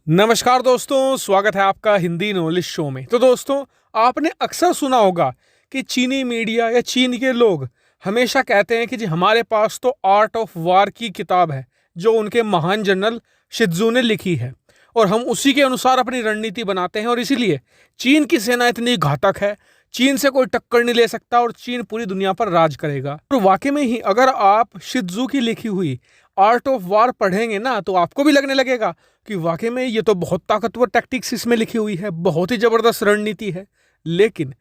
नमस्कार दोस्तों, स्वागत है आपका हिंदी नॉलेज शो में। तो दोस्तों, आपने अक्सर सुना होगा कि चीनी मीडिया या चीन के लोग हमेशा कहते हैं कि जी हमारे पास तो आर्ट ऑफ वार की किताब है जो उनके महान जनरल शित्जू ने लिखी है और हम उसी के अनुसार अपनी रणनीति बनाते हैं और इसीलिए चीन की सेना इतनी घातक है, चीन से कोई टक्कर नहीं ले सकता और चीन पूरी दुनिया पर राज करेगा। और वाकई में ही अगर आप शित्जू की लिखी हुई आर्ट ऑफ वार पढ़ेंगे ना तो आपको भी लगने लगेगा कि वाकई में ये तो बहुत ताकतवर टैक्टिक्स इसमें लिखी हुई है, बहुत ही जबरदस्त रणनीति है। लेकिन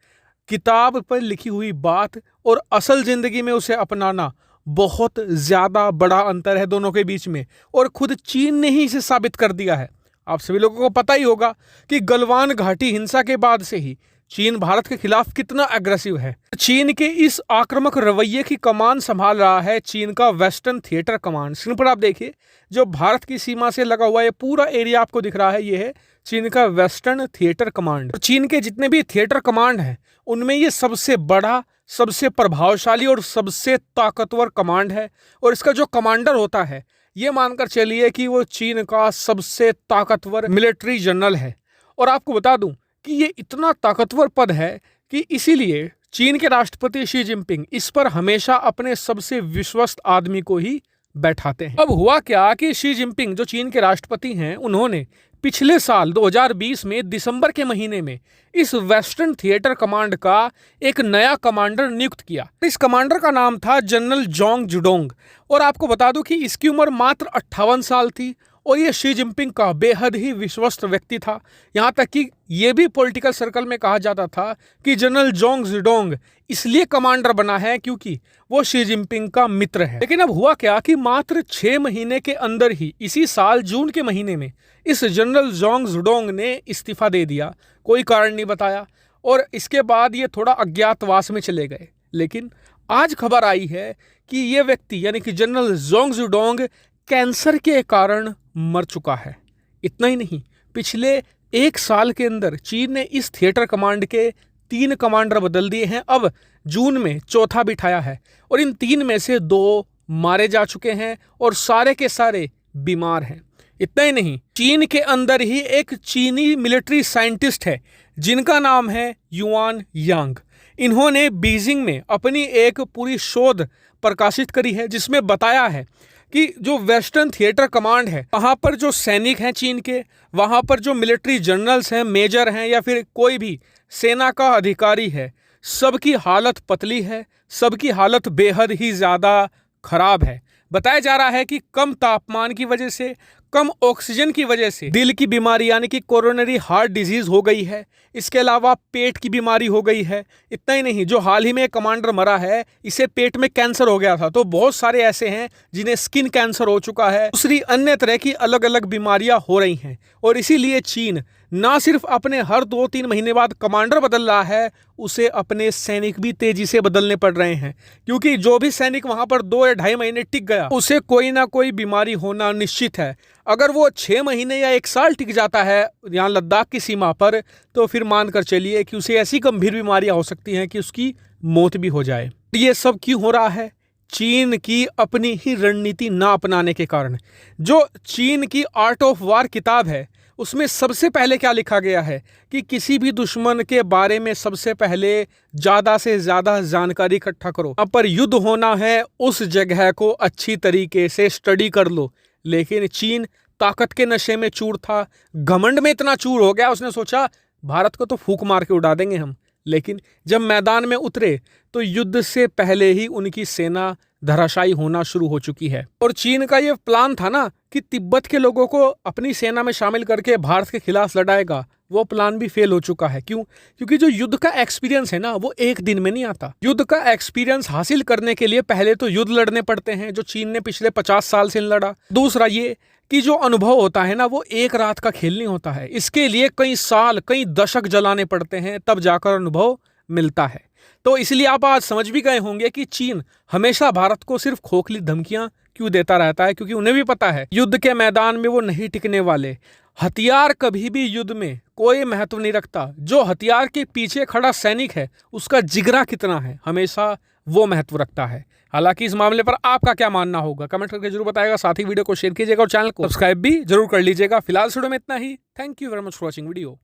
किताब पर लिखी हुई बात और असल जिंदगी में उसे अपनाना बहुत ज्यादा बड़ा अंतर है दोनों के बीच में, और खुद चीन ने ही इसे साबित कर दिया है। आप सभी लोगों को पता ही होगा कि गलवान घाटी हिंसा के बाद से ही चीन भारत के खिलाफ कितना एग्रेसिव है। चीन के इस आक्रामक रवैये की कमान संभाल रहा है चीन का वेस्टर्न थिएटर कमांड। स्क्रीन पर आप देखिए, जो भारत की सीमा से लगा हुआ ये पूरा एरिया आपको दिख रहा है, ये है चीन का वेस्टर्न थिएटर कमांड। चीन के जितने भी थिएटर कमांड हैं उनमें ये सबसे बड़ा, सबसे प्रभावशाली और सबसे ताकतवर कमांड है। और इसका जो कमांडर होता है, ये मानकर चलिए कि वो चीन का सबसे ताकतवर मिलिट्री जनरल है। और आपको बता दूं कि ये इतना ताकतवर पद है कि इसीलिए चीन के राष्ट्रपति शी जिनपिंग इस पर हमेशा अपने सबसे विश्वस्त आदमी को ही बैठाते हैं। अब हुआ क्या कि शी जिनपिंग जो चीन के राष्ट्रपति हैं, उन्होंने पिछले साल 2020 में दिसंबर के महीने में इस वेस्टर्न थिएटर कमांड का एक नया कमांडर नियुक्त किया। इस कमांडर का नाम था जनरल जोंग जुडोंग। और आपको बता दूं कि इसकी उम्र मात्र 58 साल थी और ये शी जिनपिंग का बेहद ही विश्वस्त व्यक्ति था। यहाँ तक कि ये भी पॉलिटिकल सर्कल में कहा जाता था कि जनरल जोंग जुडोंग इसलिए कमांडर बना है क्योंकि वो शी जिनपिंग का मित्र है। लेकिन अब हुआ क्या कि मात्र 6 महीने के अंदर ही इसी साल जून के महीने में इस जनरल जोंग जुडोंग ने इस्तीफा दे दिया, कोई कारण नहीं बताया, और इसके बाद ये थोड़ा अज्ञातवास में चले गए। लेकिन आज खबर आई है कि ये व्यक्ति यानी कि जनरल जोंग जुडोंग कैंसर के कारण मर चुका है। इतना ही नहीं, पिछले 1 साल के अंदर चीन ने इस थिएटर कमांड के 3 कमांडर बदल दिए हैं। अब जून में चौथा बिठाया है और इन 3 में से 2 मारे जा चुके हैं और सारे के सारे बीमार हैं। इतना ही नहीं, चीन के अंदर ही एक चीनी मिलिट्री साइंटिस्ट है जिनका नाम है युआन यांग। इन्होंने बीजिंग में अपनी एक पूरी शोध प्रकाशित करी है जिसमें बताया है कि जो वेस्टर्न थिएटर कमांड है, वहाँ पर जो सैनिक हैं चीन के, वहाँ पर जो मिलिट्री जनरल्स हैं, मेजर हैं या फिर कोई भी सेना का अधिकारी है, सबकी हालत पतली है, सबकी हालत बेहद ही ज़्यादा खराब है। बताया जा रहा है कि कम तापमान की वजह से, कम ऑक्सीजन की वजह से दिल की बीमारी यानी कि कोरोनरी हार्ट डिजीज हो गई है। इसके अलावा पेट की बीमारी हो गई है। इतना ही नहीं, जो हाल ही में कमांडर मरा है, इसे पेट में कैंसर हो गया था। तो बहुत सारे ऐसे हैं जिन्हें स्किन कैंसर हो चुका है, दूसरी अन्य तरह की अलग अलग बीमारियां हो रही हैं। और इसीलिए चीन ना सिर्फ अपने हर 2-3 महीने बाद कमांडर बदल रहा है, उसे अपने सैनिक भी तेजी से बदलने पड़ रहे हैं, क्योंकि जो भी सैनिक वहां पर 2 या ढाई महीने टिक गया उसे कोई ना कोई बीमारी होना निश्चित है। अगर वो 6 महीने या 1 साल टिक जाता है यहाँ लद्दाख की सीमा पर, तो फिर मानकर चलिए कि उसे ऐसी गंभीर बीमारियां हो सकती हैं कि उसकी मौत भी हो जाए। ये सब क्यों हो रहा है? चीन की अपनी ही रणनीति ना अपनाने के कारण। जो चीन की आर्ट ऑफ वार किताब है उसमें सबसे पहले क्या लिखा गया है कि किसी भी दुश्मन के बारे में सबसे पहले ज़्यादा से ज़्यादा जानकारी इकट्ठा करो। अब पर युद्ध होना है, उस जगह को अच्छी तरीके से स्टडी कर लो। लेकिन चीन ताकत के नशे में चूर था, घमंड में इतना चूर हो गया, उसने सोचा भारत को तो फूंक मार के उड़ा देंगे हम। लेकिन जब मैदान में उतरे तो युद्ध से पहले ही उनकी सेना धराशायी होना शुरू हो चुकी है। और चीन का ये प्लान था ना कि तिब्बत के लोगों को अपनी सेना में शामिल करके भारत के खिलाफ लड़ाएगा, वो प्लान भी फेल हो चुका है। क्यों? क्योंकि जो युद्ध का एक्सपीरियंस है ना, वो एक दिन में नहीं आता। युद्ध का एक्सपीरियंस हासिल करने के लिए पहले तो युद्ध लड़ने पड़ते हैं, जो चीन ने पिछले 50 साल से लड़ा। दूसरा ये कि जो अनुभव होता है ना, वो एक रात का खेल नहीं होता है। इसके लिए कई साल, कई दशक जलाने पड़ते हैं, तब जाकर अनुभव मिलता है। तो इसलिए आप आज समझ भी गए होंगे कि चीन हमेशा भारत को सिर्फ खोखली धमकियां क्यों देता रहता है, क्योंकि उन्हें भी पता है युद्ध के मैदान में वो नहीं टिकने वाले। हथियार कभी भी युद्ध में कोई महत्व नहीं रखता, जो हथियार के पीछे खड़ा सैनिक है उसका जिगरा कितना है, हमेशा वो महत्व रखता है। हालांकि इस मामले पर आपका क्या मानना होगा कमेंट करके जरूर बताएगा। साथ ही वीडियो को शेयर कीजिएगा और चैनल को सब्सक्राइब भी जरूर कर लीजिएगा। फिलहाल वीडियो में इतना ही। Thank you very much for watching video.